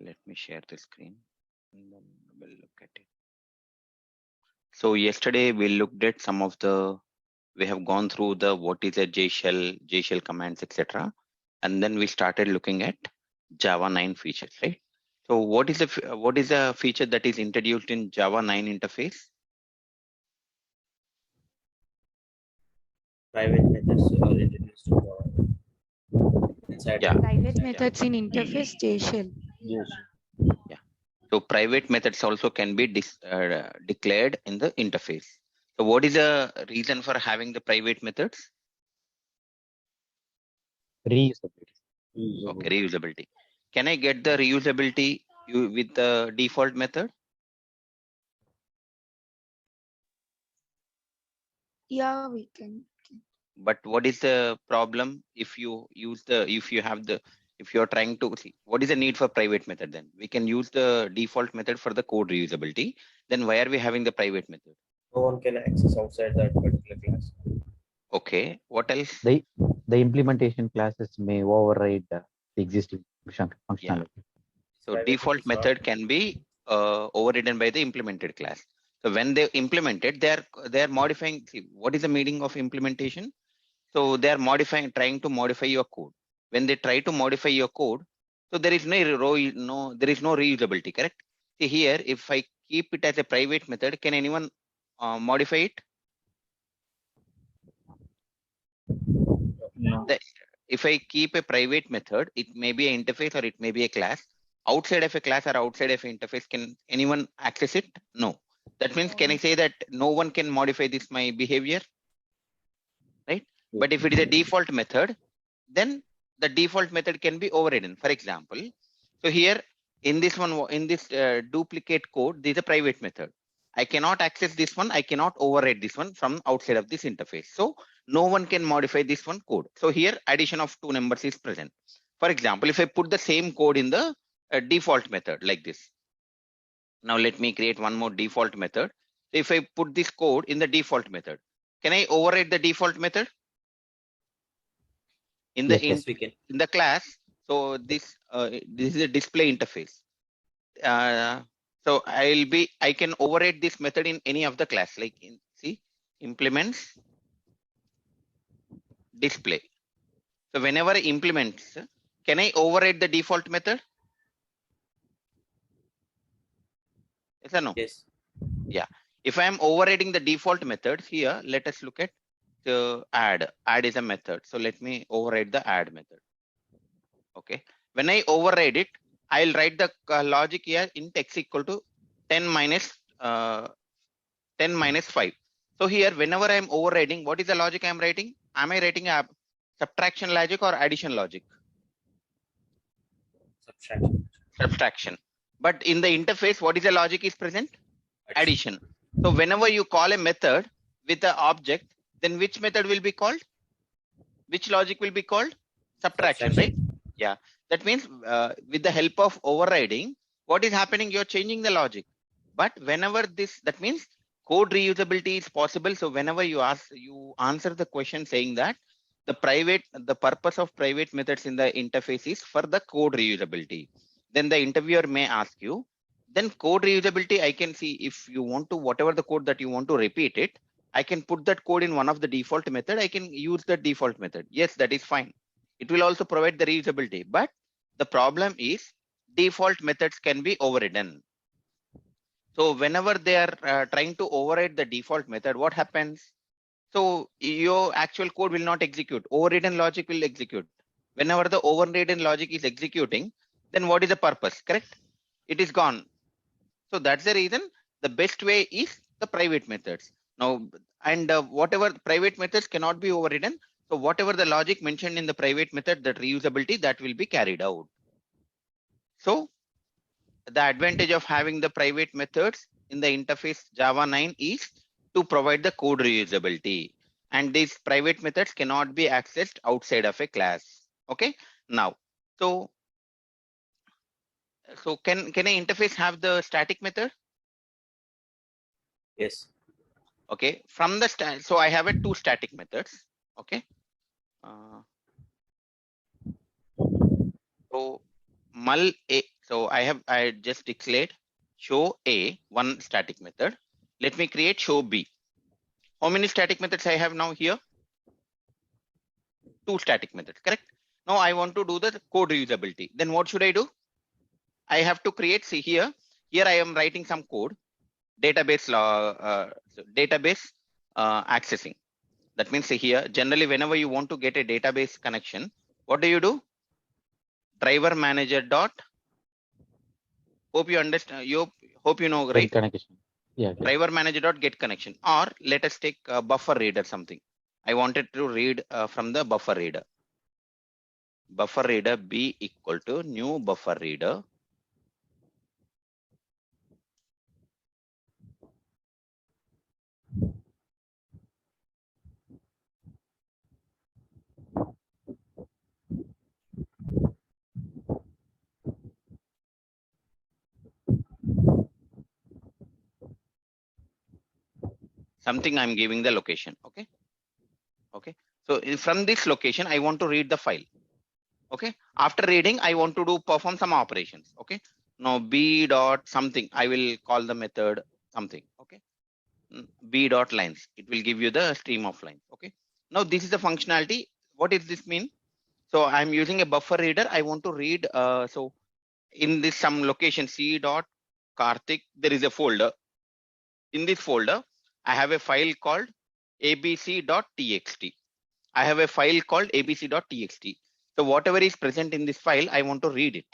Let me share the screen and then we'll look at it. So yesterday we looked at some of the, we have gone through the what is a JShell commands, etc. And then we started looking at Java 9 features, right? So what is a feature that is introduced in Java 9 interface? Private methods are introduced to inside Yeah. Private methods in interface JShell. Yes. So private methods also can be declared in the interface. So what is the reason for having the private methods? Reusability. Okay, reusability. Can I get the reusability with the default method? Yeah, we can. But what is the problem if you are trying to see what is the need for private method? Then we can use the default method for the code reusability. Then why are we having the private method? No one can access outside that particular class. Okay, what else? The implementation classes may override the existing functionality. So Private default methods method can be overridden by the implemented class. So when they implement it, they are modifying. See, what is the meaning of implementation? So they are trying to modify your code. When they try to modify your code, so there is no reusability, correct? See here, if I keep it as a private method, can anyone modify it? No. If I keep a private method, it may be an interface or it may be a class. Outside of a class or outside of an interface, can anyone access it? No. That means, can I say that no one can modify this my behavior? Right? But if it is a default method, then the default method can be overridden. For example, so here in this one, in this duplicate code, this is a private method. I cannot access this one. I cannot override this one from outside of this interface. So no one can modify this one code. So here addition of two numbers is present. For example, if I put the same code in the default method like this. Now let me create one more default method. If I put this code in the default method, can I override the default method? In the Yes, we can. in the class, so this is a display interface. So I can override this method in any of the class, like see implements display. So whenever I implement, can I override the default method? Yes or no? Yes. Yeah. If I am overriding the default method here, let us look at the add. Add is a method. So let me override the add method. Okay. When I override it, I'll write the logic here int x equal to 10 minus 5. So here, whenever I'm overriding, what is the logic I'm writing? Am I writing a subtraction logic or addition logic? Subtraction. Subtraction. But in the interface, what is the logic is present? Addition. So whenever you call a method with the object, then which method will be called? Which logic will be called? Subtraction, right? Yeah. That means with the help of overriding, what is happening? You're changing the logic. But whenever that means code reusability is possible. So whenever you answer the question saying that the purpose of private methods in the interface is for the code reusability. Then the interviewer may ask you, then code reusability, I can see if you want to, whatever the code that you want to repeat it, I can put that code in one of the default method. I can use the default method. Yes, that is fine. It will also provide the reusability, but the problem is default methods can be overridden. So whenever they are trying to override the default method, what happens? So your actual code will not execute. Overridden logic will execute. Whenever the overridden logic is executing, then what is the purpose? Correct? It is gone. So that's the reason the best way is the private methods. Now, and whatever private methods cannot be overridden. So whatever the logic mentioned in the private method, that reusability, that will be carried out. So the advantage of having the private methods in the interface Java 9 is to provide the code reusability. And these private methods cannot be accessed outside of a class. Okay. Now, so can an interface have the static method? Yes. Okay, from the so I have two static methods. Okay. So So I just declared show A, one static method. Let me create show B. How many static methods I have now here? Two static methods, correct? Now I want to do the code reusability. Then what should I do? I have to create, see here I am writing some code, database accessing. That means see here, generally whenever you want to get a database connection, what do? Driver manager dot, hope you understand, hope you know, Get right? connection. Yeah. Get. Driver manager dot get connection, or let us take buffer reader something. I wanted to read from the buffer reader. Buffer reader B equal to new buffer reader. Something I'm giving the location. Okay. Okay. So from this location, I want to read the file. Okay. After reading, I want to perform some operations. Okay. Now B dot something, I will call the method something. Okay. B dot lines. It will give you the stream of lines. Okay. Now this is the functionality. What does this mean? So I'm using a buffer reader. I want to read. So in this some location C dot Karthik, there is a folder. In this folder, I have a file called abc.txt. I have a file called abc.txt. So whatever is present in this file, I want to read it.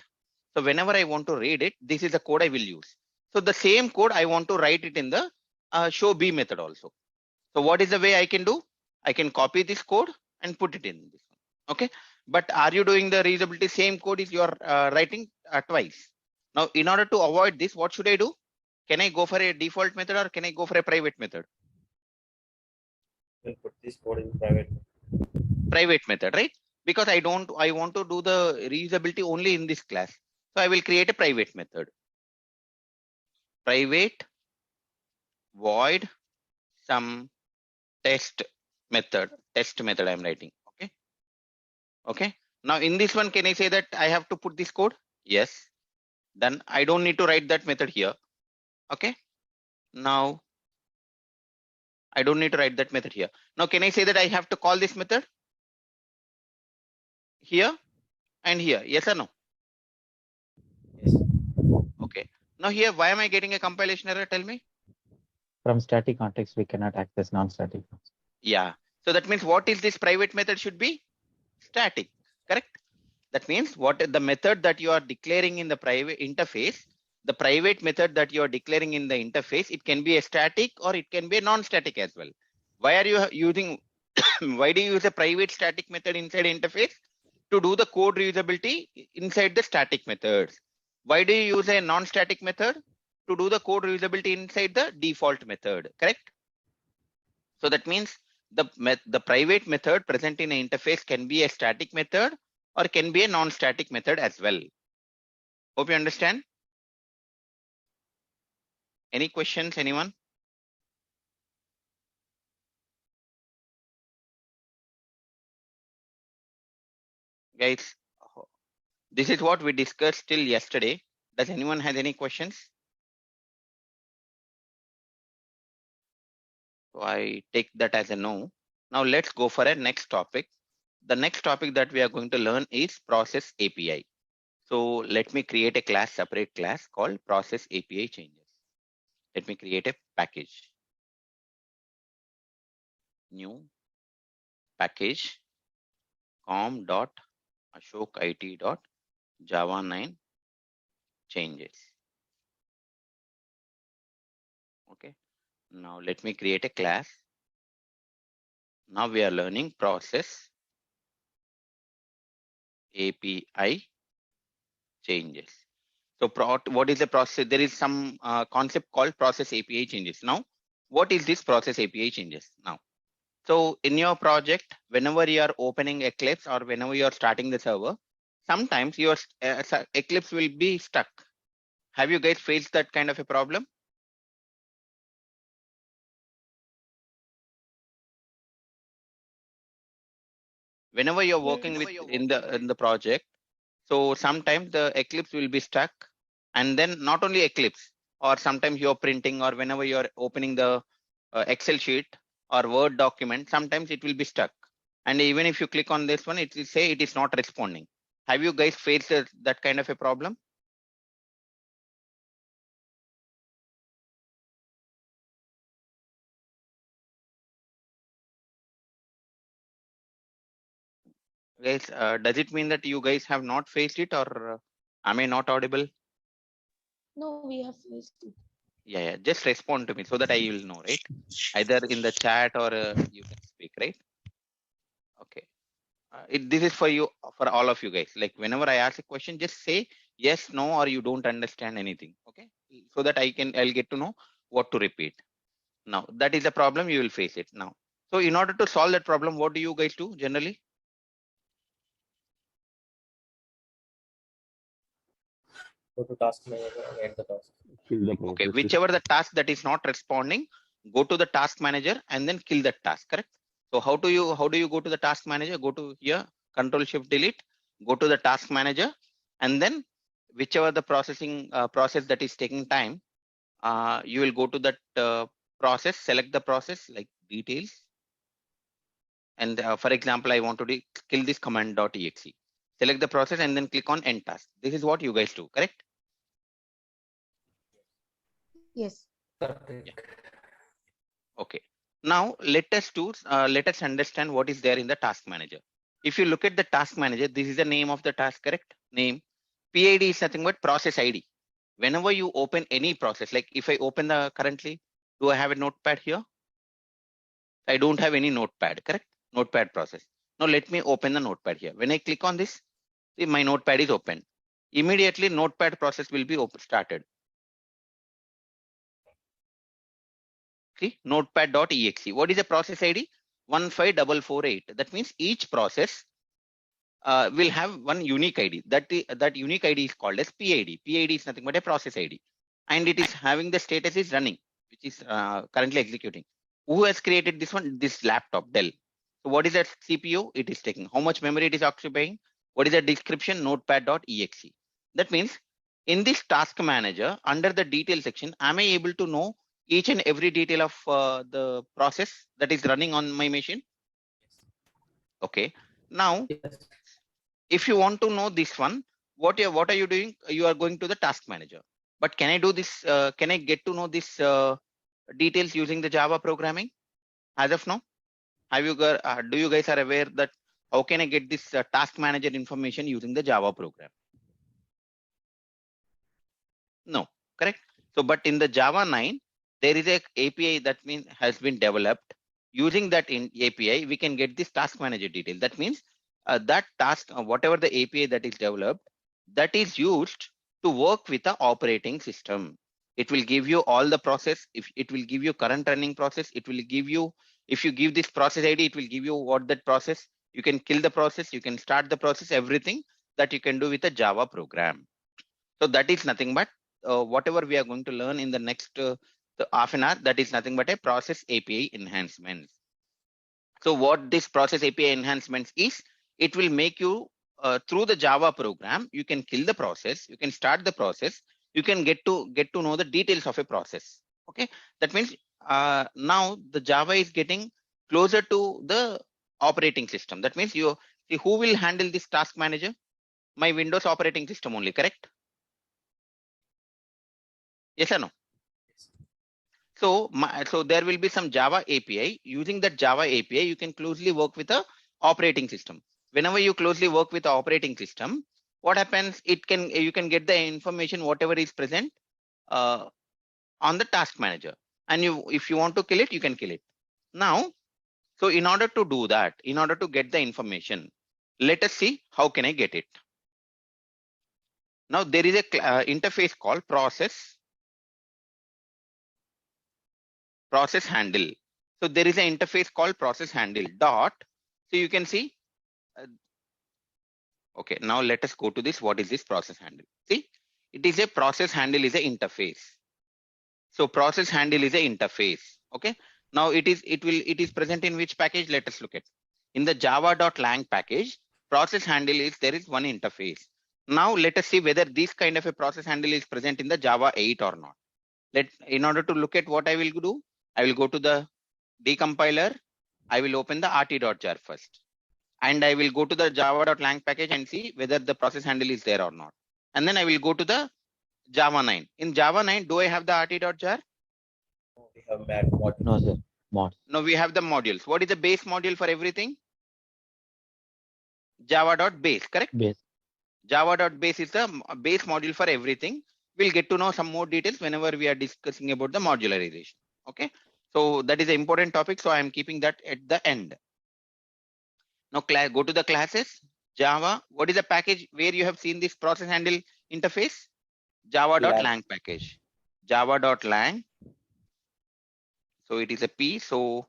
So whenever I want to read it, this is the code I will use. So the same code I want to write it in the show B method also. So what is the way I can do? I can copy this code and put it in this one. Okay. But are you doing the reusability? Same code is you are writing twice. Now, in order to avoid this, what should I do? Can I go for a default method or can I go for a private method? We'll put this code in private. Private method, right? Because I want to do the reusability only in this class. So I will create a private method. Private void some test method I'm writing. Okay. Okay. Now in this one, can I say that I have to put this code? Yes. Then I don't need to write that method here. Okay. Now I don't need to write that method here. Now can I say that I have to call this method here and here? Yes or no? Yes. Okay. Now here, why am I getting a compilation error? Tell me. From static context, we cannot access non-static. Yeah. So that means what is this private method should be? Static, correct? That means what the method that you are declaring in the private interface, the private method that you are declaring in the interface, it can be a static or it can be a non-static as well. Why are you using, why do you use a private static method inside interface? To do the code reusability inside the static methods. Why do you use a non-static method? To do the code reusability inside the default method, correct? So that means the private method present in an interface can be a static method or can be a non-static method as well. Hope you understand. Any questions, anyone? Guys, this is what we discussed till yesterday. Does anyone have any questions? So I take that as a no. Now let's go for a next topic. The next topic that we are going to learn is process API. So let me create a class, separate class called process API changes. Let me create a package. New package com.ashokit.java9 changes. Okay. Now let me create a class. Now we are learning process API changes. So what is the process? There is some concept called process API changes. Now, what is this process API changes now? So in your project, whenever you are opening Eclipse or whenever you are starting the server, sometimes your Eclipse will be stuck. Have you guys faced that kind of a problem? Whenever you're working with in the project, So sometimes the Eclipse will be stuck, and then not only Eclipse, or sometimes you're printing or whenever you're opening the Excel sheet or Word document, sometimes it will be stuck. And even if you click on this one, it will say it is not responding. Have you guys faced that kind of a problem? Guys, does it mean that you guys have not faced it, or am I not audible? No, we have faced it. Yeah, just respond to me so that I will know, right? Either in the chat or you can speak, right? Okay. This is for you, for all of you guys. Like whenever I ask a question, just say yes, no, or you don't understand anything. Okay. So that I'll get to know what to repeat. Now that is the problem, you will face it now. So in order to solve that problem, what do you guys do generally? Go to task manager and end the task. Kill the Okay, process. whichever the task that is not responding, go to the task manager and then kill that task, correct? So how do you go to the task manager? Go to here, Control Shift Delete, go to the task manager, and then whichever the process that is taking time, you will go to that process, select the process like details. And for example, I want to kill this command.exe. Select the process and then click on end task. This is what you guys do, correct? Yes. Okay. Now let us understand what is there in the task manager. If you look at the task manager, this is the name of the task, correct? Name. PID is nothing but process ID. Whenever you open any process, like if I open the currently, do I have a notepad here? I don't have any notepad, correct? Notepad process. Now let me open the notepad here. When I click on this, see my notepad is open. Immediately notepad process will be started. See, notepad.exe. What is the process ID? 15448. That means each process will have one unique ID. That unique ID is called as PID. PID is nothing but a process ID. And it is having the status is running, which is currently executing. Who has created this one? This laptop, Dell. So what is that CPU? It is taking. How much memory it is occupying? What is the description? Notepad.exe. That means in this task manager, under the detail section, am I able to know each and every detail of the process that is running on my machine? Okay. Now, Yes. if you want to know this one, what are you doing? You are going to the task manager. But can I do this? Can I get to know this details using the Java programming? As of now, have you do you guys are aware that how can I get this task manager information using the Java program? No, correct. So, but in the Java 9, there is a API that means has been developed. Using that in API, we can get this task manager detail. That means that task, whatever the API that is developed, that is used to work with the operating system. It will give you all the process. If it will give you current running process, it will give you, if you give this process ID, it will give you what that process. You can kill the process, you can start the process, everything that you can do with a Java program. So that is nothing but whatever we are going to learn in the next the half an hour, that is nothing but a process API enhancements. So what this process API enhancements is, it will make you through the Java program, you can kill the process, you can start the process, you can get to know the details of a process. Okay, that means now the Java is getting closer to the operating system. That means you see who will handle this task manager? My Windows operating system only, correct? Yes or no? So, so there will be some Java API. Using that Java API, you can closely work with the operating system. Whenever you closely work with the operating system, what happens? You can get the information whatever is present on the task manager. And if you want to kill it, you can kill it. Now, so in order to do that, in order to get the information, let us see how can I get it. Now there is a interface called process handle. So there is an interface called process handle dot. So you can see. Okay, now let us go to this. What is this process handle? See, it is a process handle is a interface. So process handle is a interface. Okay. Now it is present in which package? Let us look at. In the java.lang package, process handle is there is one interface. Now let us see whether this kind of a process handle is present in the Java 8 or not. In order to look at what I will do, I will go to the decompiler. I will open the rt.jar first. And I will go to the java.lang package and see whether the process handle is there or not. And then I will go to the Java 9. In Java 9, do I have the rt.jar? We have mad mod. No, sir. Mods. No, we have the modules. What is the base module for everything? Java.base, correct? Base. Java.base is the base module for everything. We'll get to know some more details whenever we are discussing about the modularization. Okay. So that is an important topic. So I am keeping that at the end. Now go to the classes. Java. What is the package where you have seen this process handle interface? Java.lang package. Java.lang. So it is a P. So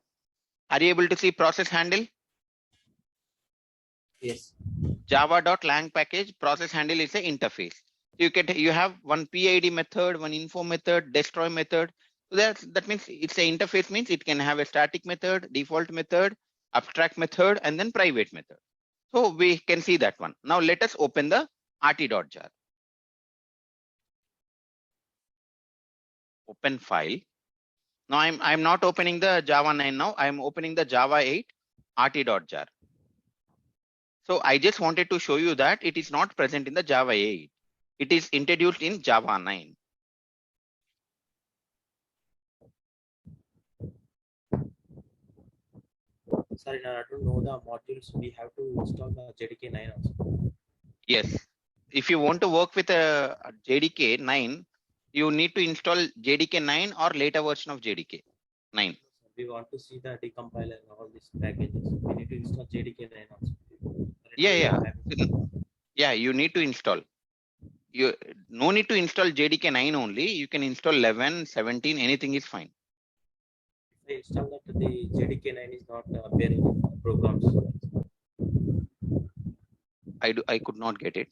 are you able to see process handle? Yes. Java.lang package process handle is an interface. You have one PID method, one info method, destroy method. So that means it's an interface, means it can have a static method, default method, abstract method, and then private method. So we can see that one. Now let us open the rt.jar. Open file. Now I'm not opening the Java 9 now. I'm opening the Java 8 rt.jar. So I just wanted to show you that it is not present in the Java 8. It is introduced in Java 9. Sorry, in order to know the modules, we have to install the JDK 9 also. Yes. If you want to work with a JDK 9, you need to install JDK 9 or later version of JDK 9. We want to see the decompiler and all these packages. We need to install JDK 9 also. Yeah. Yeah, you need to install. You no need to install JDK 9 only. You can install 11, 17, anything is fine. If I install that, the JDK 9 is not bearing programs. I could not get it.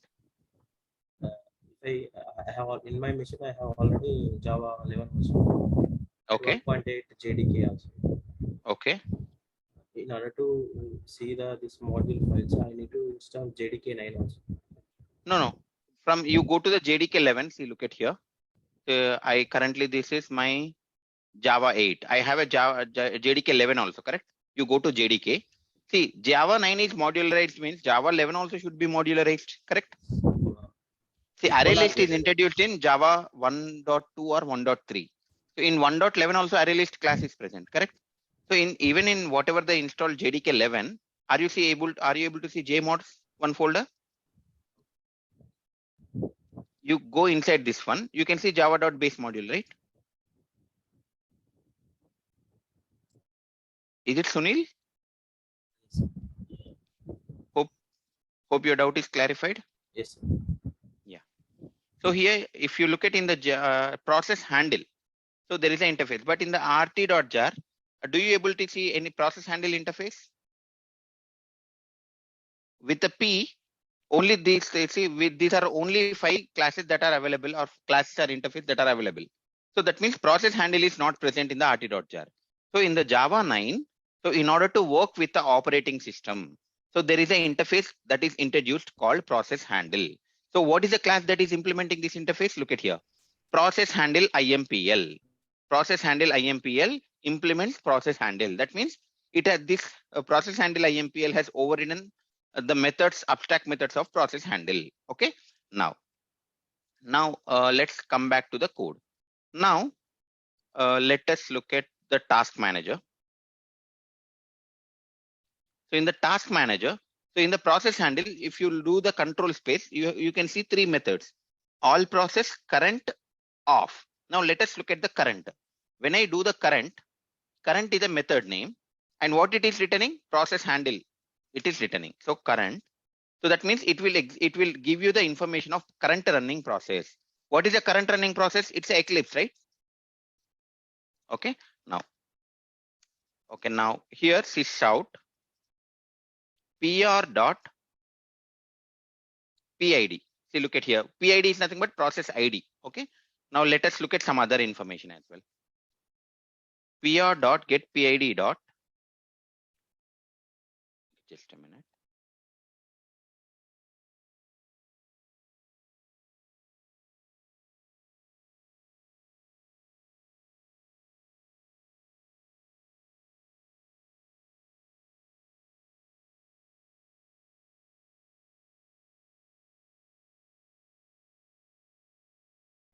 I have in my machine, I have already Java 11 version. Okay. 1.8 JDK also. Okay. In order to see this module files, I need to install JDK 9 also. No. From you go to the JDK 11. See, look at here. I currently this is my Java 8. I have a JDK 11 also, correct? You go to JDK. See, Java 9 is modularized, means Java 11 also should be modularized, correct? See, array list is introduced in Java 1.2 or 1.3. So in 1.11 also array list class is present, correct? So even in whatever the installed JDK 11, are you able to see JMods one folder? You go inside this one, you can see java.base module, right? Is it Sunil? Hope your doubt is clarified. Yes, sir. Yeah. So here, if you look at in the process handle, so there is an interface, but in the rt.jar, do you able to see any process handle interface? With the P, only these, these are only 5 classes that are available, or classes or interface that are available. So that means process handle is not present in the rt.jar. So in the Java 9, so in order to work with the operating system, so there is an interface that is introduced called process handle. So what is the class that is implementing this interface? Look at here. Process handle IMPL. Process handle IMPL implements process handle. That means it has this process handle IMPL has overridden the methods, abstract methods of process handle. Okay. Now let's come back to the code. Now let us look at the task manager. So in the task manager, so in the process handle, if you do the control space, you can see 3 methods: all process, current, off. Now let us look at the current. When I do the current is a method name, and what it is returning? Process handle. It is returning. So current. So that means it will give you the information of current running process. What is a current running process? It's a Eclipse, right? Okay. Now here sysout pr dot PID. See, look at here. PID is nothing but process ID. Okay. Now let us look at some other information as well. PR dot get PID dot. Just a minute.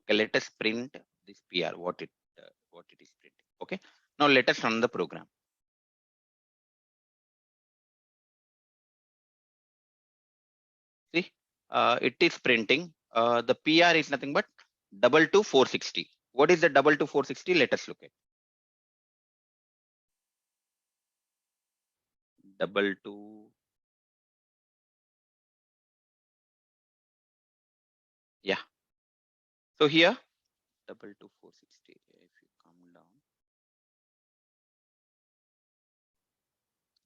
Okay, let us print this PR, what it is printing. Okay, now let us run the program. See, it is printing. The PR is nothing but 22460. What is the 22460? Let us look at. 22. Yeah. So here 22460. If you come down,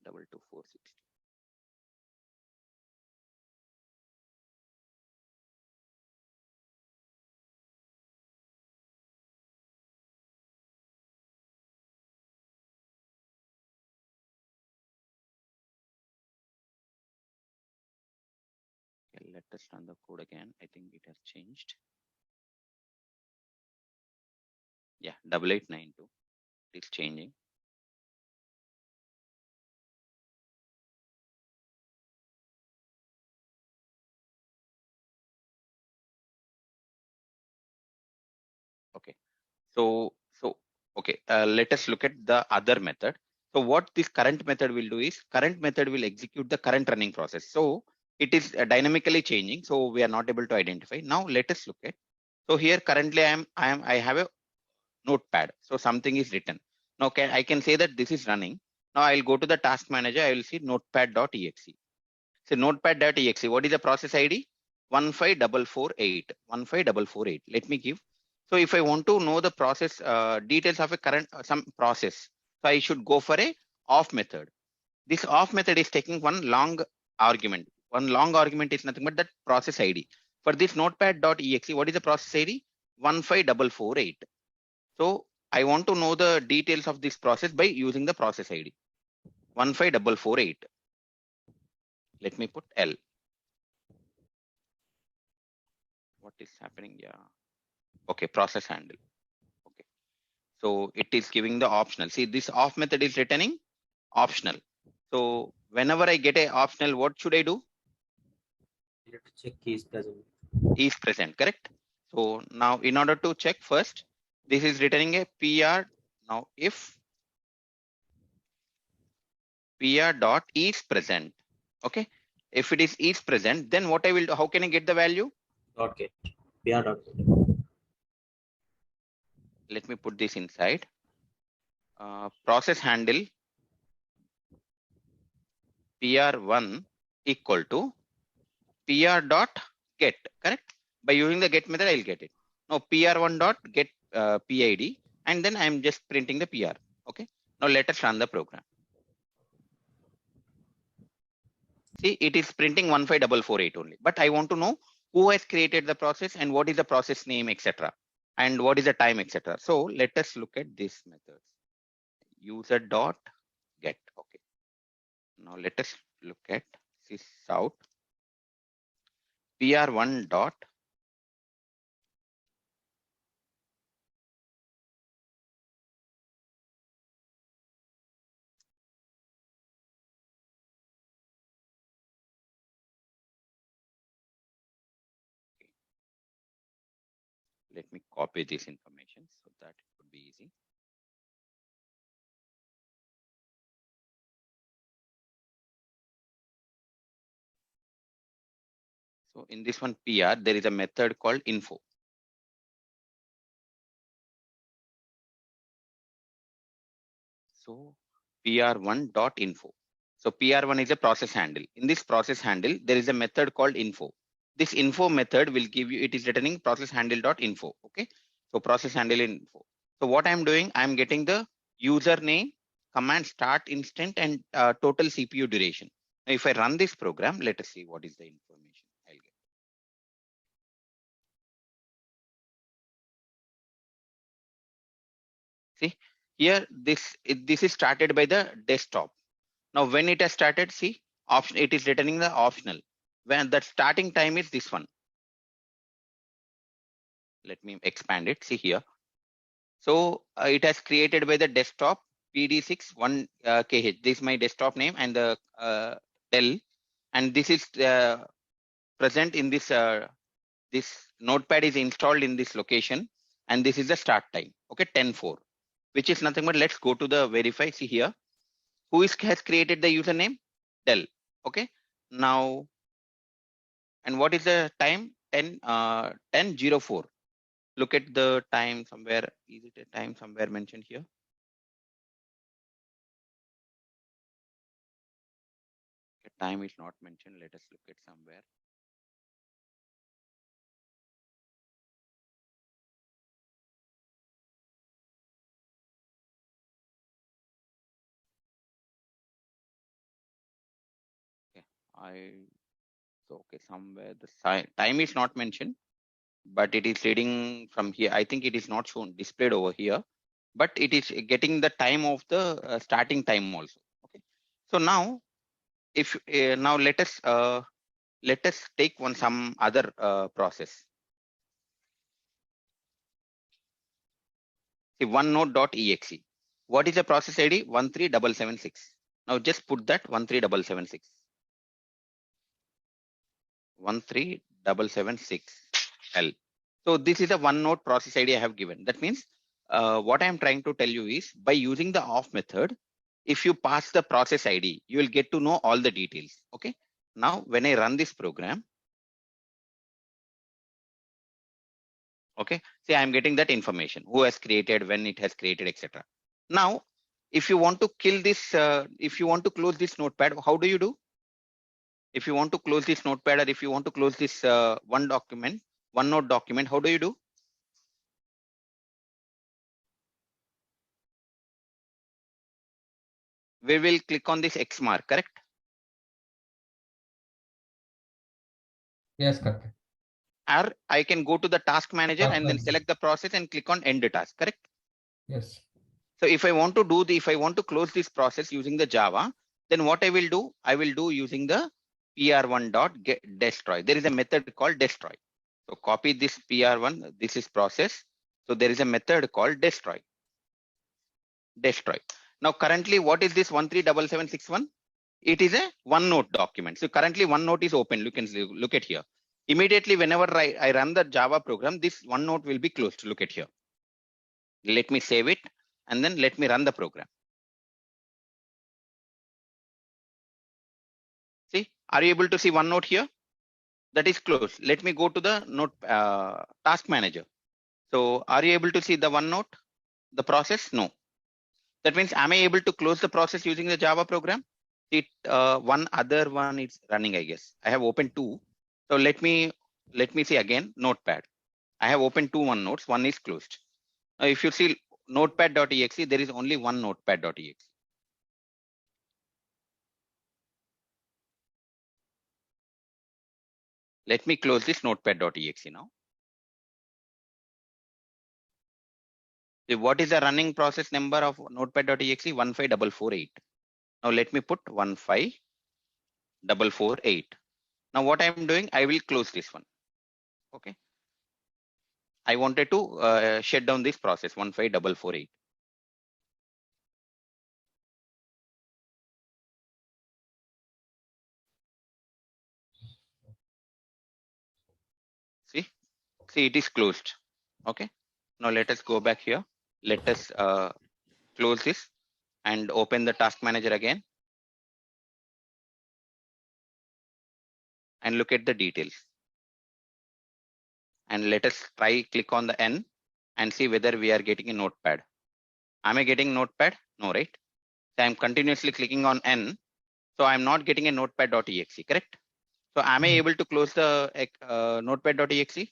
22460. Okay, let us run the code again. I think it has changed. Yeah, 8892. It is changing. Okay. So okay, let us look at the other method. So what this current method will do is current method will execute the current running process. So it is dynamically changing. So we are not able to identify. Now let us look at. So here currently I have a notepad. So something is written. Now I can say that this is running. Now I'll go to the task manager. I will see notepad.exe. So notepad.exe. What is the process ID? 15448. 15448. Let me give. So if I want to know the process details of a current some process, so I should go for a off method. This off method is taking one long argument. One long argument is nothing but that process ID. For this notepad.exe, what is the process ID? 15448. So I want to know the details of this process by using the process ID. 15448. Let me put L. What is happening? Yeah. Okay, process handle. Okay. So it is giving the optional. See, this off method is returning optional. So whenever I get a optional, what should I do? You have to check is present. Is present, correct? So now in order to check first, this is returning a PR. Now if PR dot is present, okay. If it is present, then what I will do, how can I get the value? Dot get. PR dot get. Let me put this inside. Process handle PR1 equal to PR dot get, correct? By using the get method, I'll get it. Now PR1 dot get PID, and then I'm just printing the PR. Okay. Now let us run the program. See, it is printing 15448 only, but I want to know who has created the process and what is the process name, etc. And what is the time, etc. So let us look at this method. User dot get. Okay. Now let us look at this out. PR1 dot let me copy this information so that it would be easy. So in this one PR, there is a method called info. So PR1 dot info. So PR1 is a process handle. In this process handle, there is a method called info. This info method will give you, it is returning process handle dot info. Okay. So process handle info. So what I'm doing, I'm getting the username, command start instant, and total CPU duration. Now, if I run this program, let us see what is the information I'll get. See here, this is started by the desktop. Now, when it has started, see, option, it is returning the optional. When the starting time is this one. Let me expand it. See here. So it has created by the desktop PD6 1KH. This is my desktop name and the Dell, and this is present in this This notepad is installed in this location, and this is the start time. Okay, 10:04, which is nothing but let's go to the verify. See here, who has created the username? Dell. Okay, now, and what is the time? 10:04. Look at the time somewhere. Is it a time somewhere mentioned here? Okay, time is not mentioned. Let us look at somewhere. Okay, somewhere the time is not mentioned, but it is reading from here. I think it is not shown displayed over here, but it is getting the time of the starting time also. Okay, so now if now let us take some other process. See, OneNote.exe. What is the process ID? 13776. Now just put that 13776. 13776L. So this is a OneNote process ID I have given. That means what I am trying to tell you is by using the off method, if you pass the process ID, you will get to know all the details. Okay. Now when I run this program, okay, see I'm getting that information, who has created, when it has created, etc. Now, if you want to kill this, if you want to close this notepad, how do you do? If you want to close this notepad, or if you want to close this OneNote document, how do you do? We will click on this X mark, correct? Yes, correct. Or I can go to the task manager and then select the process and click on end task, correct? Yes. So if I want to do if I want to close this process using the Java, then what I will do using the pr1.destroy. There is a method called destroy. So copy this pr1, this is process. So there is a method called destroy. Now currently, what is this 137761? It is a OneNote document. So currently OneNote is open. You can look at here. Immediately, whenever I run the Java program, this OneNote will be closed. Look at here. Let me save it and then let me run the program. See, are you able to see OneNote here? That is closed. Let me go to the task manager. So are you able to see the OneNote, the process? No. That means, am I able to close the process using the Java program? One other one is running, I guess. I have opened two. So let me see again, Notepad. I have opened two OneNotes, one is closed. Now, if you see notepad.exe, there is only one notepad.exe. Let me close this notepad.exe now. See, what is the running process number of notepad.exe? 15448. Now let me put 15448. Now what I'm doing, I will close this one. Okay. I wanted to shut down this process 15448. See, it is closed. Okay. Now let us go back here. Let us close this and open the task manager again. And look at the details. And let us click on the N and see whether we are getting a notepad. Am I getting notepad? No, right? So I'm continuously clicking on N. So I'm not getting a notepad.exe, correct? So am I able to close the notepad.exe?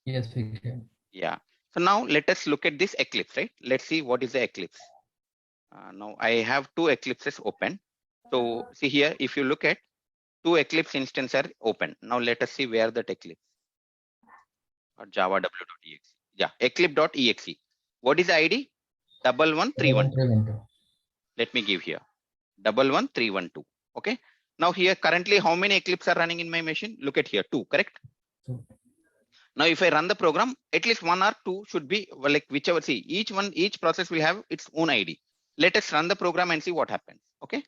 Yes, we can. Yeah. So now let us look at this Eclipse, right? Let's see what is the Eclipse. Now I have two Eclipses open. So see here, if you look at two Eclipse instances are open. Now let us see where that Eclipse or java.w.exe. Yeah, eclipse.exe. What is the ID? 11312. Let me give here 11312. Okay. Now here currently how many Eclipse are running in my machine? Look at here, two, correct? Two. Now if I run the program, at least one or two should be like whichever. See, each process will have its own ID. Let us run the program and see what happens. Okay.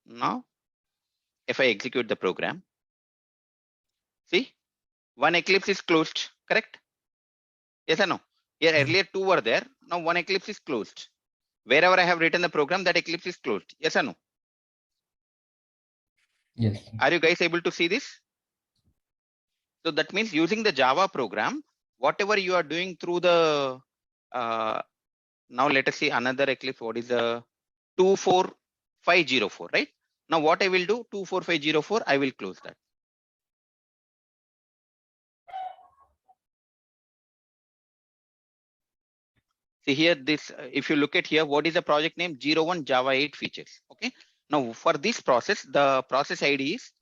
Now if I execute the program, see one Eclipse is closed, correct? Yes or no? Here earlier two were there. Now one Eclipse is closed. Wherever I have written the program, that Eclipse is closed. Yes or no? Yes. Are you guys able to see this? So that means using the Java program, whatever you are doing through the, now let us see another Eclipse. What is the 24504, right? Now what I will do, 24504, I will close that. See here, this, if you look at here, what is the project name? 01 Java 8 features. Okay. Now for this process, the process ID is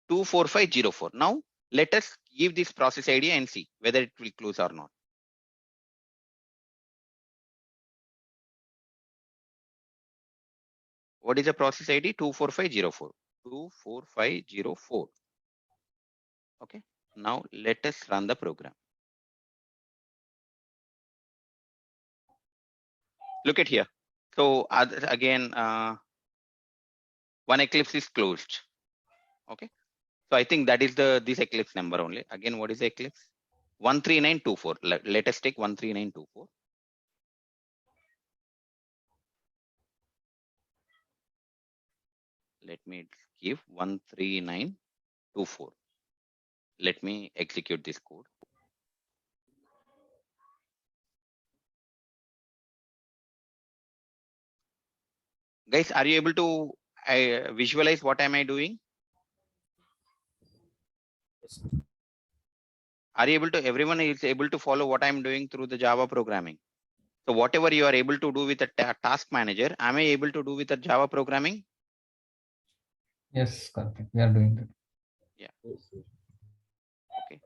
24504. Now let us give this process ID and see whether it will close or not. What is the process ID? 24504. 24504. Okay. Now let us run the program. Look at here. So again, one Eclipse is closed. Okay. So I think that is this Eclipse number only. Again, what is the Eclipse? 13924. Let us take 13924. Let me give 13924. Let me execute this code. Guys, are you able to visualize what am I doing? Yes. Are you able to, everyone is able to follow what I'm doing through the Java programming? So whatever you are able to do with a task manager, am I able to do with a Java programming? Yes, Karthik, we are doing that. Yes, sir. Okay.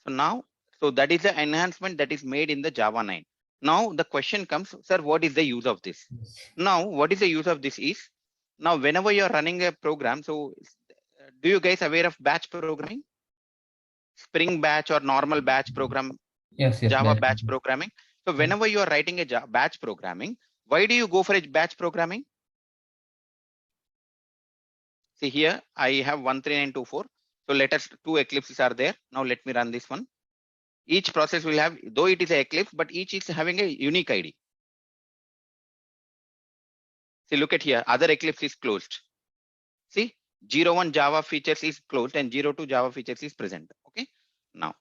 So now, so that is the enhancement that is made in the Java 9. Now the question comes, sir, what is the use of this? Yes. Now, what is the use of this is, now whenever you're running a program, so do you guys aware of batch programming? Spring batch or normal batch program, Yes, yes. Java that- batch programming. So whenever you are writing a batch programming, why do you go for a batch programming? See here, I have 13924. So let us, two Eclipses are there. Now let me run this one. Each process will have, though it is a Eclipse, but each is having a unique ID. See, look at here, other Eclipse is closed. See, 01 Java features is closed and 02 Java features is present. Okay. Now,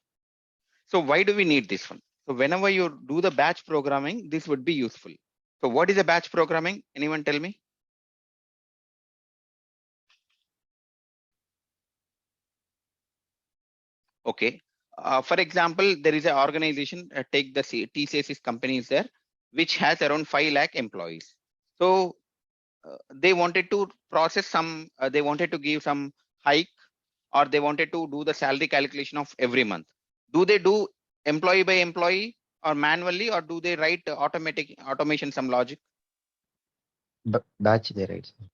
so why do we need this one? So whenever you do the batch programming, this would be useful. So what is a batch programming? Anyone tell me? Okay. For example, there is an organization, take the TCS company is there, which has around 5 lakh employees. So they wanted to process some, they wanted to give some hike, or they wanted to do the salary calculation of every month. Do they do employee by employee or manually, or do they write automation, some logic? Batch they write. Sir.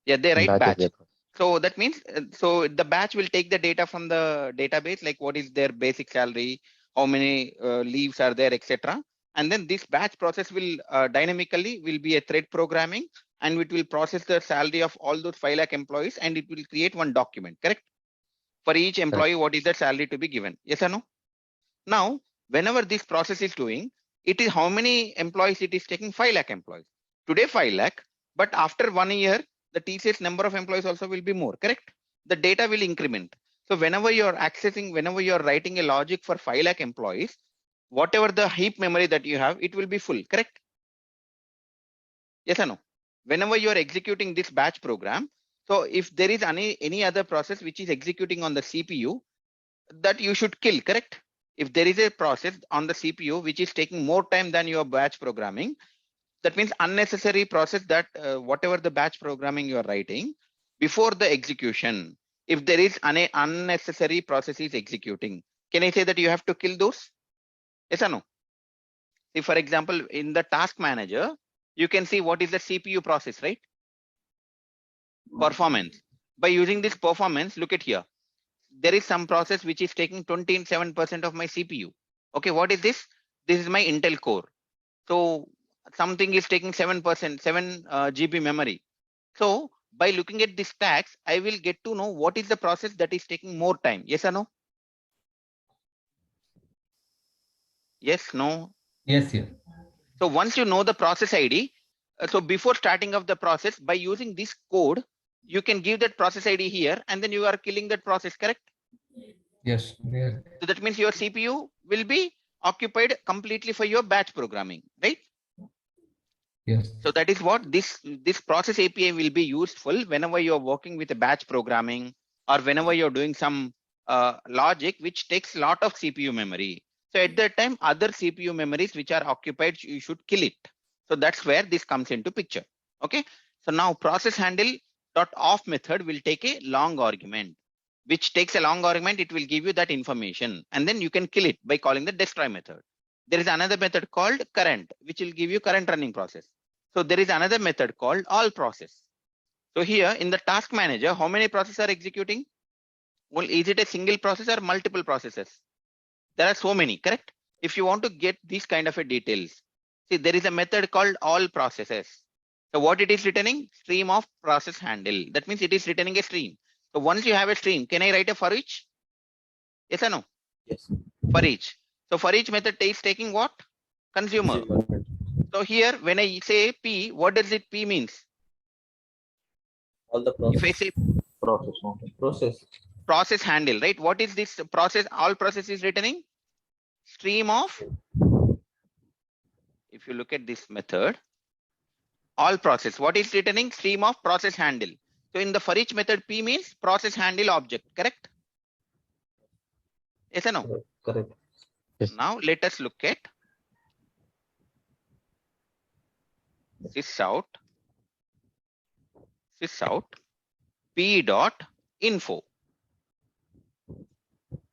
Yeah, they write Batches batch. they process. So that means, so the batch will take the data from the database, like what is their basic salary, how many leaves are there, etc. And then this batch process will dynamically will be a thread programming, and it will process the salary of all those 5 lakh employees, and it will create one document, correct? For each employee, what is the salary to be given? Yes or no? Now, whenever this process is doing, it is how many employees it is taking? 5 lakh employees. Today 5 lakh, but after 1 year, the TCS number of employees also will be more, correct? The data will increment. So whenever you're accessing, whenever you're writing a logic for 5 lakh employees, whatever the heap memory that you have, it will be full, correct? Yes or no? Whenever you are executing this batch program, so if there is any other process which is executing on the CPU, that you should kill, correct? If there is a process on the CPU which is taking more time than your batch programming, that means unnecessary process that whatever the batch programming you are writing before the execution, if there is an unnecessary process is executing, can I say that you have to kill those? Yes or no? See, for example, in the task manager, you can see what is the CPU process, right? Performance. By using this performance, look at here. There is some process which is taking 27% of my CPU. Okay, what is this? This is my Intel core. So something is taking 7%, 7 GB memory. So by looking at this tags, I will get to know what is the process that is taking more time. Yes or no? Yes, no. Yes, yes. So once you know the process ID, so before starting of the process, by using this code, you can give that process ID here, and then you are killing that process, correct? Yes. Yes. So that means your CPU will be occupied completely for your batch programming, right? Yes. So that is what this process API will be useful whenever you're working with a batch programming, or whenever you're doing some logic which takes a lot of CPU memory. So at that time, other CPU memories which are occupied, you should kill it. So that's where this comes into picture. Okay. So now process handle dot off method will take a long argument, which takes a long argument. It will give you that information, and then you can kill it by calling the destroy method. There is another method called current, which will give you current running process. So there is another method called all process. So here in the task manager, how many processes are executing? Well, is it a single process or multiple processes? There are so many, correct? If you want to get these kind of a details, see, there is a method called all processes. So what it is returning? Stream of process handle. That means it is returning a stream. So once you have a stream, can I write a for each? Yes or no? Yes. For each. So for each method is taking what? Consumer. So here, when I say P, what does it P means? All the If I process. say Process. process handle, right? What is this process? All process is returning stream of. If you look at this method, all process, what is returning? Stream of process handle. So in the for each method, P means process handle object, correct? Yes or no? Correct. Yes. Now let us look at sysout P dot info.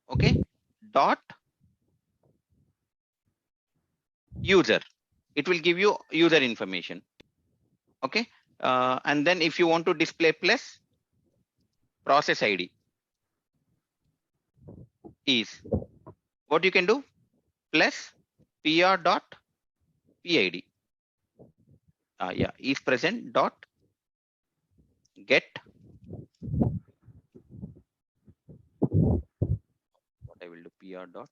Okay, dot user. It will give you user information. Okay, and then if you want to display plus process ID is what you can do, plus pr dot PID. Yeah, is present dot get. What I will do, pr dot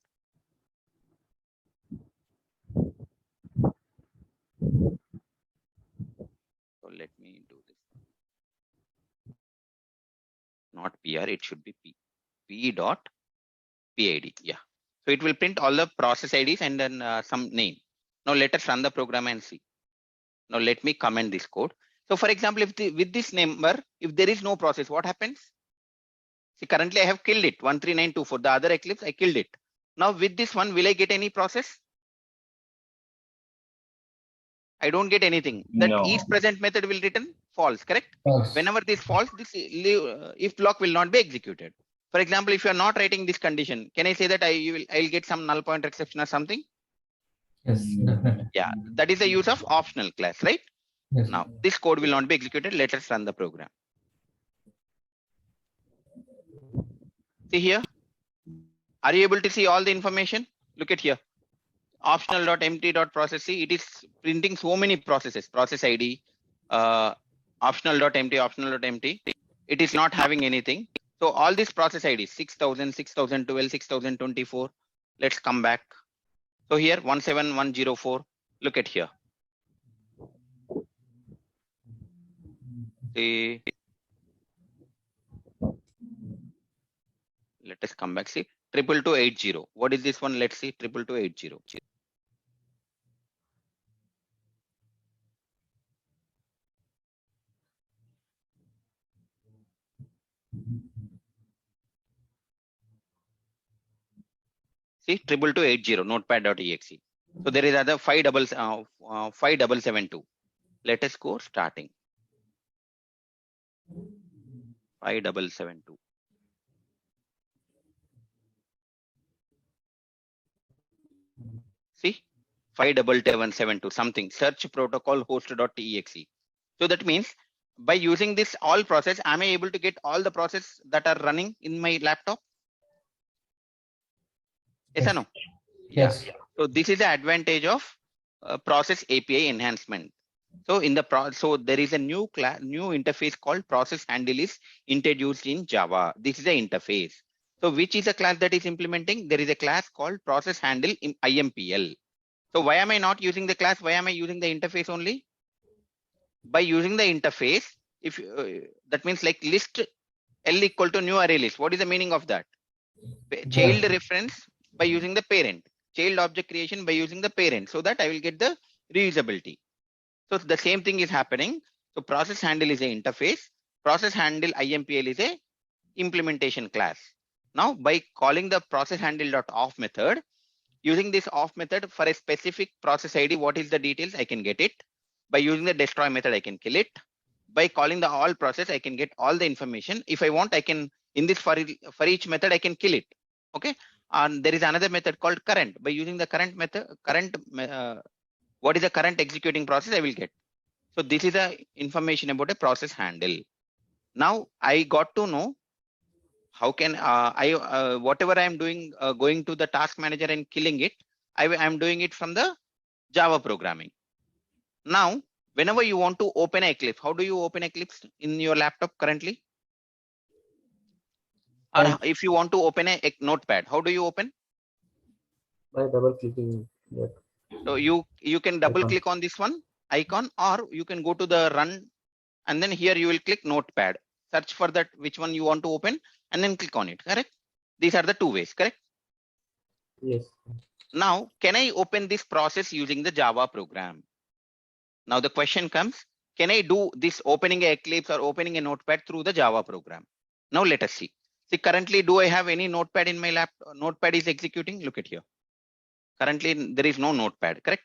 so let me do this. Not PR, it should be P dot PID. Yeah. So it will print all the process IDs and then some name. Now let us run the program and see. Now let me comment this code. So for example, if with this number, if there is no process, what happens? See, currently I have killed it, 13924. The other Eclipse, I killed it. Now with this one, will I get any process? I don't get anything. That No. is present method will return false, correct? False. Whenever this false, this if block will not be executed. For example, if you are not writing this condition, can I say that I'll get some null pointer exception or something? Yes, definitely. Yeah, that is the use of optional class, right? Yes. Now this code will not be executed. Let us run the program. See here. Are you able to see all the information? Look at here. Optional.empty.process. It is printing so many processes, process ID, optional.empty. It is not having anything. So all these process IDs, 6000, 6012, 6024. Let's come back. So here 17104. Look at here. See. Let us come back. See 22280. What is this one? Let's see 22280. See 22280 notepad.exe. So there is other 5772. Let us go starting. 5772. See 57772 something search protocol host.exe. So that means by using this all process, am I able to get all the process that are running in my laptop? Yes or no? Yes. So this is the advantage of process API enhancement. So in the so there is a new interface called process handle is introduced in Java. This is the interface. So which is a class that is implementing? There is a class called process handle in IMPL. So why am I not using the class? Why am I using the interface only? By using the interface, if that means like list L equal to new array list. What is the meaning of that? Child reference by using the parent, child object creation by using the parent, so that I will get the reusability. So the same thing is happening. So process handle is a interface. Process handle IMPL is a implementation class. Now by calling the process handle dot off method, using this off method for a specific process ID, what is the details? I can get it. By using the destroy method, I can kill it. By calling the all process, I can get all the information. If I want, I can in this for each method, I can kill it. Okay. And there is another method called current. By using the current method, what is the current executing process I will get. So this is the information about a process handle. Now I got to know how can whatever I am doing, going to the task manager and killing it, I am doing it from the Java programming. Now, whenever you want to open Eclipse, how do you open Eclipse in your laptop currently? Or if you want to open a notepad, how do you open? By double clicking that. So you can double Icon. click on this one icon, or you can go to the run, and then here you will click notepad, search for that which one you want to open, and then click on it. Correct? These are the two ways. Correct? Yes. Now, can I open this process using the Java program? Now the question comes, can I do this opening a Eclipse or opening a notepad through the Java program? Now let us see. See, currently, do I have any notepad in my laptop? Notepad is executing. Look at here. Currently, there is no notepad, correct?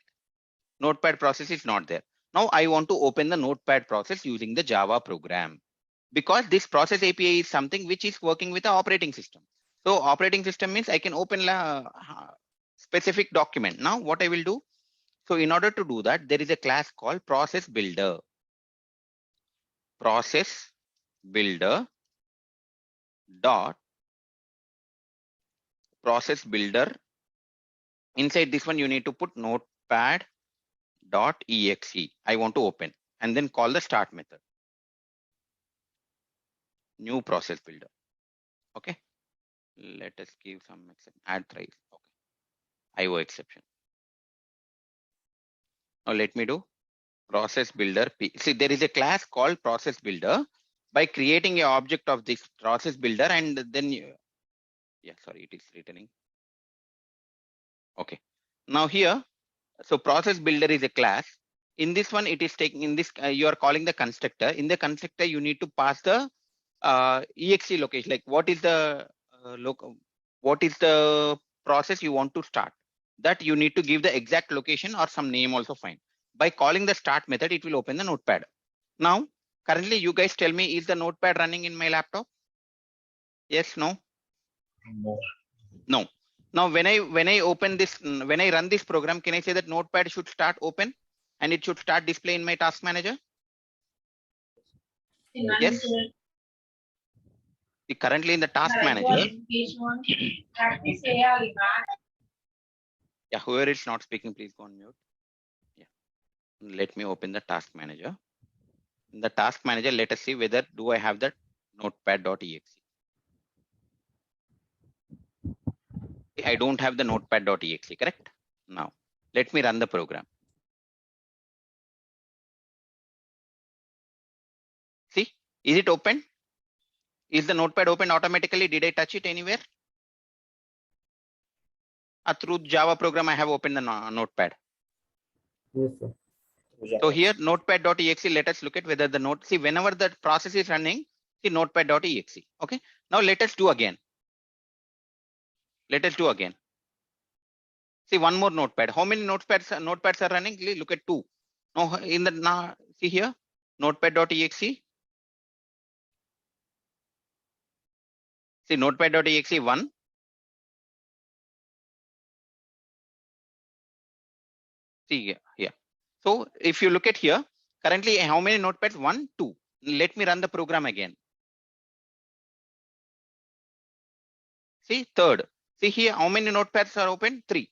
Notepad process is not there. Now I want to open the notepad process using the Java program, because this process API is something which is working with the operating system. So operating system means I can open a specific document. Now what I will do, so in order to do that, there is a class called process builder. Process builder dot process builder. Inside this one, you need to put notepad dot exe. I want to open, and then call the start method. New process builder. Okay. Let us give some exception. Add thrice. Okay. IO exception. Now let me do process builder. See, there is a class called process builder. By creating an object of this process builder, and then yeah, sorry, it is returning. Okay. Now here, so process builder is a class. In this one, it is taking in this, you are calling the constructor. In the constructor, you need to pass the exe location. Like what is the what is the process you want to start? That you need to give the exact location or some name also fine. By calling the start method, it will open the notepad. Now, currently, you guys tell me, is the notepad running in my laptop? Yes, no? No. Now, when I open this, when I run this program, can I say that notepad should start open and it should start display in my task manager? Yes. Currently in the task manager. Yeah, whoever is not speaking, please go on mute. Yeah. Let me open the task manager. In the task manager, let us see whether do I have that notepad.exe. I don't have the notepad.exe, correct? Now, let me run the program. See, is it open? Is the notepad opened automatically? Did I touch it anywhere? Through Java program, I have opened the notepad. Yes, sir. So here notepad.exe, let us look at whether the note, see, whenever the process is running, see notepad.exe. Okay. Now let us do again. Let us do again. See one more notepad. How many notepads are running? Look at 2. Now in the see here notepad.exe. See notepad.exe 1. See here. So if you look at here, currently how many notepads? 1, 2. Let me run the program again. See third. See here, how many notepads are open? 3.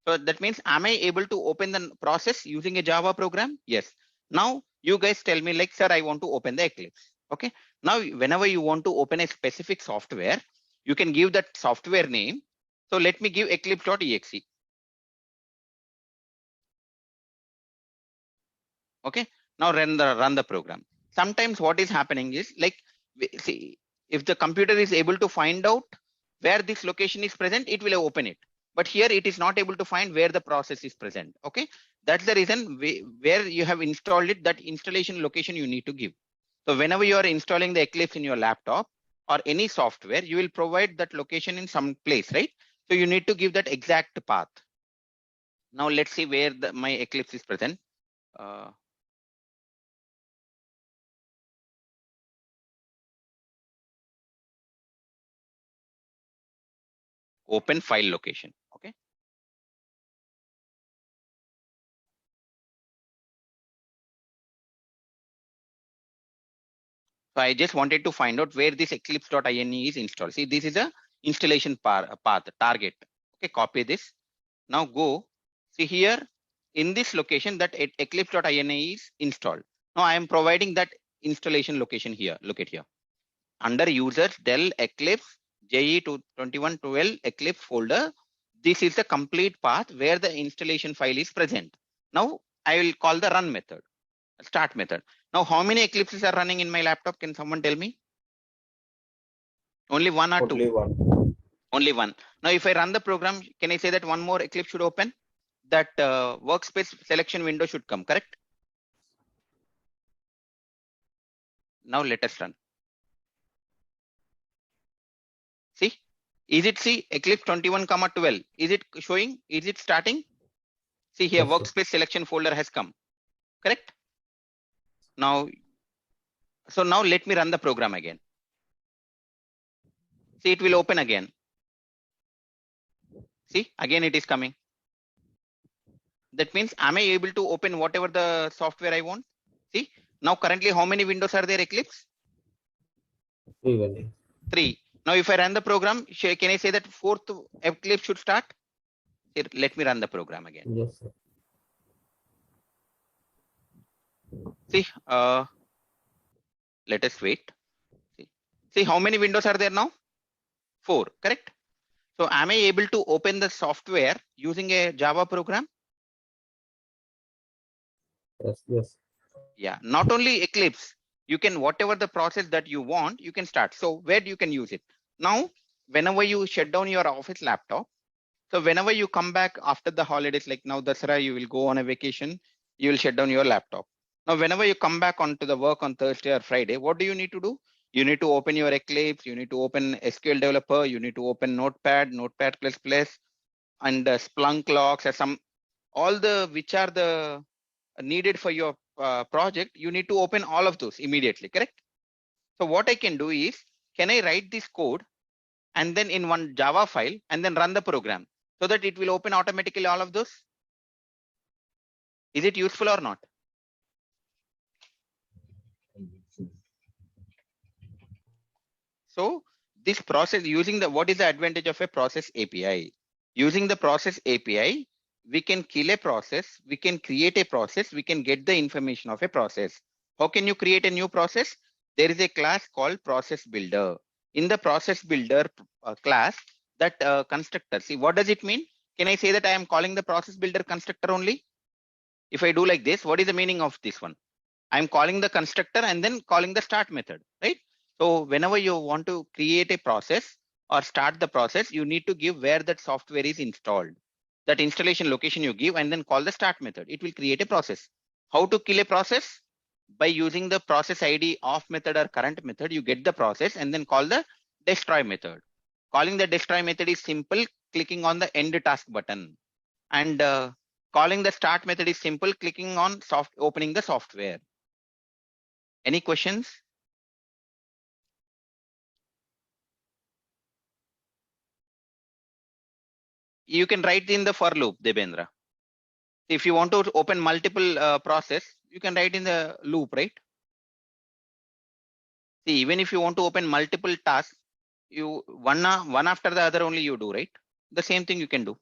So that means, am I able to open the process using a Java program? Yes. Now you guys tell me like, sir, I want to open the Eclipse. Okay. Now, whenever you want to open a specific software, you can give that software name. So let me give eclipse.exe. Okay, now run the program. Sometimes what is happening is like, see, if the computer is able to find out where this location is present, it will open it. But here it is not able to find where the process is present. Okay, that's the reason where you have installed it, that installation location you need to give. So whenever you are installing the Eclipse in your laptop or any software, you will provide that location in some place, right? So you need to give that exact path. Now let's see where my Eclipse is present. Open file location. Okay. So I just wanted to find out where this eclipse.ini is installed. See, this is a installation path target. Okay, copy this. Now go see here in this location that eclipse.ini is installed. Now I am providing that installation location here. Look at here. Under users, Dell Eclipse JE 2112 Eclipse folder. This is the complete path where the installation file is present. Now I will call the run method, start method. Now how many Eclipses are running in my laptop? Can someone tell me? Only one or two? Only one. Only one. Now if I run the program, can I say that one more Eclipse should open? That workspace selection window should come, correct? Now let us run. See, is it Eclipse 21,12? Is it showing? Is it starting? See here, Yes, sir. workspace selection folder has come, correct? Now, so now let me run the program again. See, it will open again. See, again it is coming. That means, am I able to open whatever the software I want? See, now currently how many windows are there Eclipse? Even. 3. Now if I run the program, can I say that fourth Eclipse should start? Here, let me run the program again. Yes, sir. See, let us wait. See how many windows are there now? 4, correct? So am I able to open the software using a Java program? Yes, yes. Yeah, not only Eclipse, you can, whatever the process that you want, you can start. So where you can use it? Now, whenever you shut down your office laptop, so whenever you come back after the holidays, like now Dasara, you will go on a vacation, you will shut down your laptop. Now, whenever you come back onto the work on Thursday or Friday, what do you need to do? You need to open your Eclipse, you need to open SQL Developer, you need to open Notepad, Notepad++, and Splunk logs or some, all the, which are the needed for your project, you need to open all of those immediately, correct? So what I can do is, can I write this code and then in one Java file and then run the program so that it will open automatically all of those? Is it useful or not? So this process using the, what is the advantage of a process API? Using the process API, we can kill a process, we can create a process, we can get the information of a process. How can you create a new process? There is a class called process builder. In the process builder class, that constructor, see, what does it mean? Can I say that I am calling the process builder constructor only? If I do like this, what is the meaning of this one? I'm calling the constructor and then calling the start method, right? So whenever you want to create a process or start the process, you need to give where that software is installed. That installation location you give and then call the start method. It will create a process. How to kill a process? By using the process ID off method or current method, you get the process and then call the destroy method. Calling the destroy method is simple, clicking on the end task button. And calling the start method is simple, clicking on opening the software. Any questions? You can write in the for loop, Debendra. If you want to open multiple process, you can write in the loop, right? See, even if you want to open multiple tasks, you one after the other only you do, right? The same thing you can do.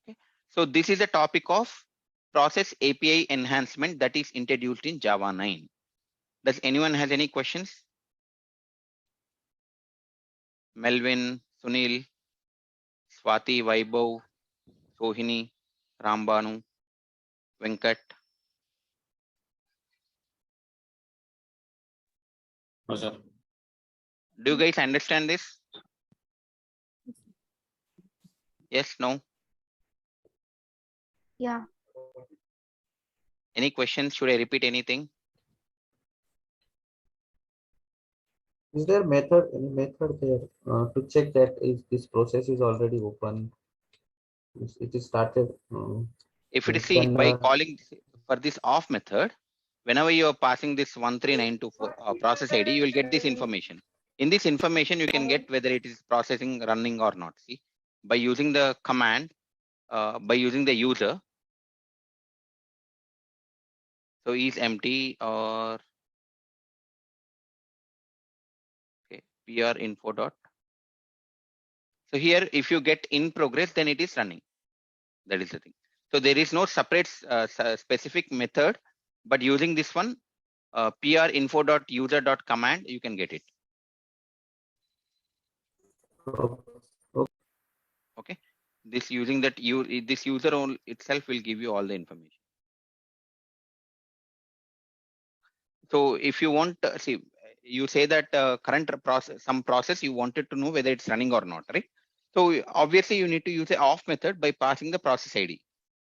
Okay. So this is a topic of process API enhancement that is introduced in Java 9. Does anyone has any questions? Melvin, Sunil, Swati, Vaibhav, Sohini, Rambanu, Venkat. No, sir. Do you guys understand this? Yes, no? Yeah. Any questions? Should I repeat anything? Is there any method there to check that if this process is already open? It is started. If it is see Then, by calling for this off method, whenever you are passing this 13924 process ID, you will get this information. In this information, you can get whether it is processing, running or not. See, by using the command, by using the user. So is empty or okay, PR info dot. So here, if you get in progress, then it is running. That is the thing. So there is no separate specific method, but using this one, PR info dot user dot command, you can get it. Okay. This using that this user itself will give you all the information. So if you want, see, you say that current process, some process you wanted to know whether it's running or not, right? So obviously you need to use the off method by passing the process ID.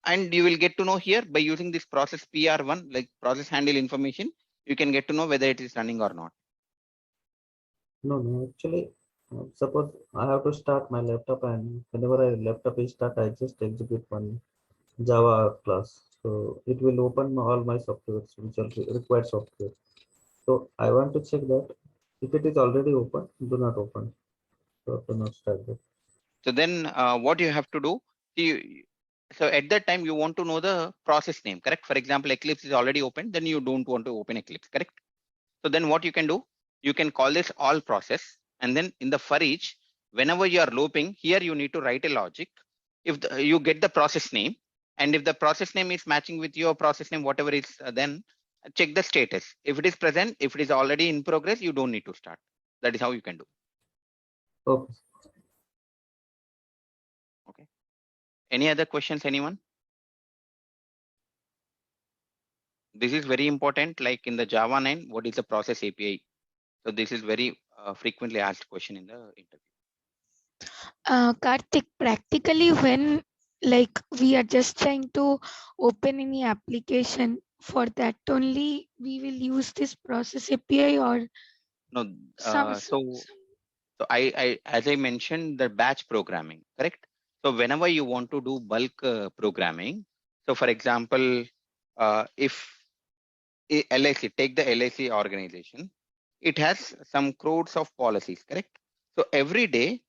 And you will get to know here by using this process PR1, like process handle information, you can get to know whether it is running or not. no, actually, suppose I have to start my laptop, and whenever laptop is start, I just execute one Java class. So it will open all my softwares, which are required software. So I want to check that if it is already open, do not open. So do not start that. So then what you have to do, so at that time you want to know the process name, correct? For example, Eclipse is already open, then you don't want to open Eclipse, correct? So then what you can do, you can call this all process, and then in the for each, whenever you are looping, here you need to write a logic. If you get the process name, and if the process name is matching with your process name, whatever is, then check the status. If it is present, if it is already in progress, you don't need to start. That is how you can do. Okay. Okay. Any other questions, anyone? This is very important, like in the Java 9, what is the process API? So this is very frequently asked question in the interview. Karthik, practically when like we are just trying to open any application, for that only we will use this process API or No, some. so I as I mentioned, the batch programming, correct? So whenever you want to do bulk programming, so for example, if LIC, take the LIC organization, it has some crores of policies, correct? So every day,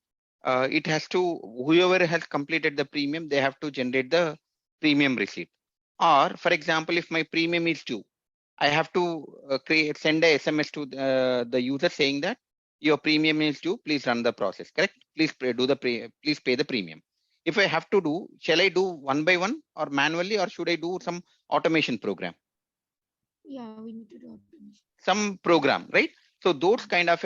it has to, whoever has completed the premium, they have to generate the premium receipt. Or for example, if my premium is due, I have to send a SMS to the user saying that your premium is due, please run the process, correct? Please please pay the premium. If I have to do, shall I do one by one or manually, or should I do some automation program? Yeah, we need to do automation. Some program, right? So those kind of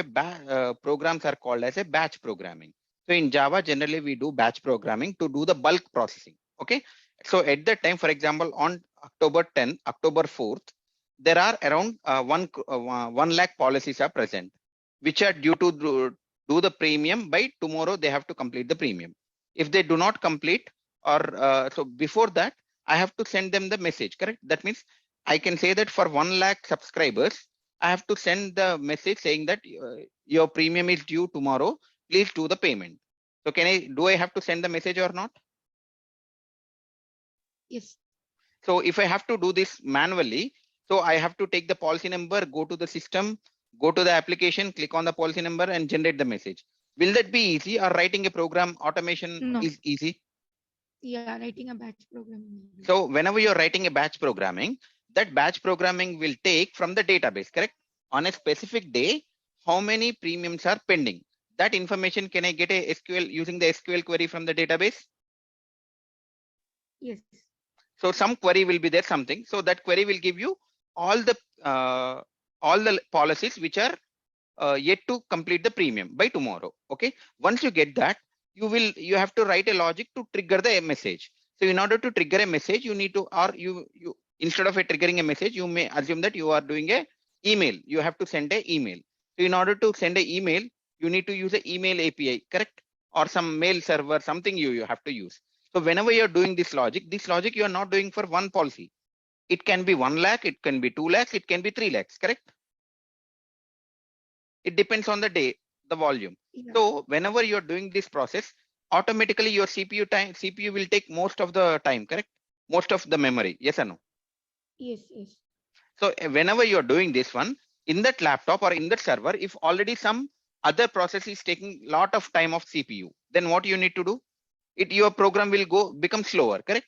programs are called as a batch programming. So in Java, generally we do batch programming to do the bulk processing. Okay. So at that time, for example, on October 10th, October 4th, there are around 1 lakh policies are present, which are due to do the premium by tomorrow. They have to complete the premium. If they do not complete, or so before that, I have to send them the message, correct? That means I can say that for 1 lakh subscribers, I have to send the message saying that your premium is due tomorrow. Please do the payment. So do I have to send the message or not? Yes. So if I have to do this manually, so I have to take the policy number, go to the system, go to the application, click on the policy number and generate the message. Will that be easy, or writing a program automation No. is easy? Yeah, writing a batch programming. So whenever you're writing a batch programming, that batch programming will take from the database, correct? On a specific day, how many premiums are pending? That information, can I get a SQL using the SQL query from the database? Yes. So some query will be there, something. So that query will give you all the policies which are yet to complete the premium by tomorrow. Okay. Once you get that, you have to write a logic to trigger the message. So in order to trigger a message, you need to, or you instead of triggering a message, you may assume that you are doing a email. You have to send a email. So in order to send a email, you need to use an email API, correct? Or some mail server, something you have to use. So whenever you're doing this logic you are not doing for one policy. It can be 1 lakh, it can be 2 lakhs, it can be 3 lakhs, correct? It depends on the day, the volume. Yeah. So whenever you're doing this process, automatically your CPU will take most of the time, correct? Most of the memory, yes or no? Yes, yes. So whenever you're doing this one, in that laptop or in that server, if already some other process is taking lot of time of CPU, then what you need to do? Your program will become slower, correct?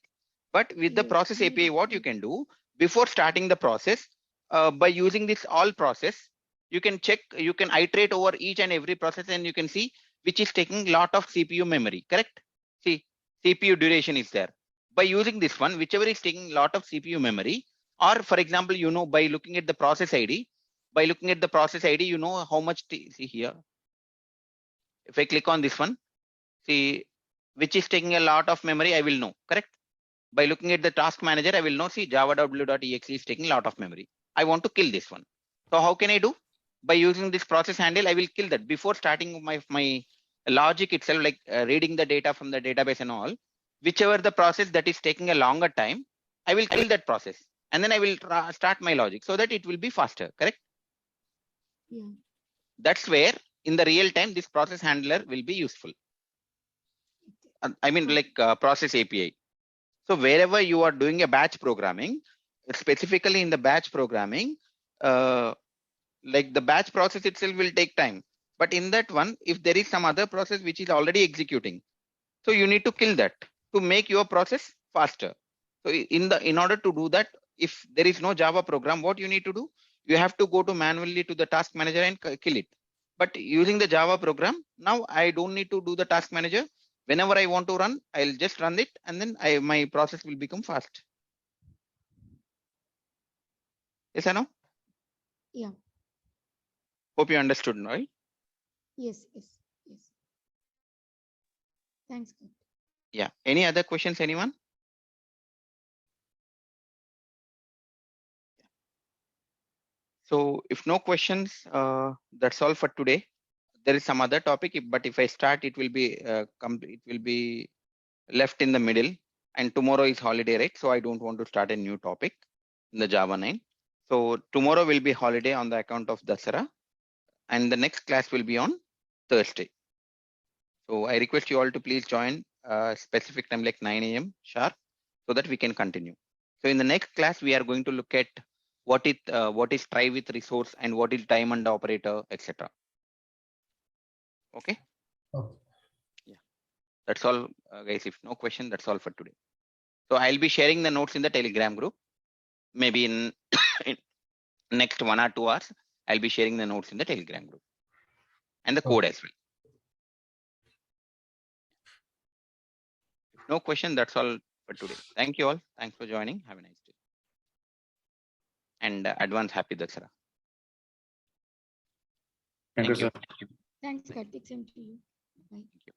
But with the Yes, process I API, what you understand. can do before starting the process, by using this all process, you can check, you can iterate over each and every process and you can see which is taking lot of CPU memory, correct? See, CPU duration is there. By using this one, whichever is taking lot of CPU memory, or for example, by looking at the process ID, you know how much, see here. If I click on this one, see, which is taking a lot of memory, I will know, correct? By looking at the task manager, I will know, see, java.w.exe is taking a lot of memory. I want to kill this one. So how can I do? By using this process handle, I will kill that before starting my logic itself, like reading the data from the database and all. Whichever the process that is taking a longer time, I will kill that process. And then I will start my logic so that it will be faster, correct? Yeah. That's where in the real time, this process handler will be useful. I mean, like process API. So wherever you are doing a batch programming, specifically in the batch programming, like the batch process itself will take time. But in that one, if there is some other process which is already executing, so you need to kill that to make your process faster. So in order to do that, if there is no Java program, what you need to do? You have to go to manually to the task manager and kill it. But using the Java program, now I don't need to do the task manager. Whenever I want to run, I'll just run it and then my process will become fast. Yes or no? Yeah. Hope you understood, right? Yes, yes, yes. Thanks, God. Yeah. Any other questions, anyone? So if no questions, that's all for today. There is some other topic, but if I start, it will be left in the middle. And tomorrow is holiday, right? So I don't want to start a new topic in the Java 9. So tomorrow will be holiday on the account of Dasara, and the next class will be on Thursday. So I request you all to please join specific time like 9 a.m. sharp so that we can continue. So in the next class, we are going to look at what is try with resource and what is diamond operator, etc. Okay. Okay. That's all, guys. If no question, that's all for today. So I'll be sharing the notes in the Telegram group. Maybe in, in next 1 or 2 hours, I'll be sharing the notes in the Telegram group and the code as well. If no question, that's all for today. Thank you all. Thanks for joining. Have a nice day. And advance happy Dasara. Thank you, sir. Thanks, Karthik. Same to you. Bye. Thank you.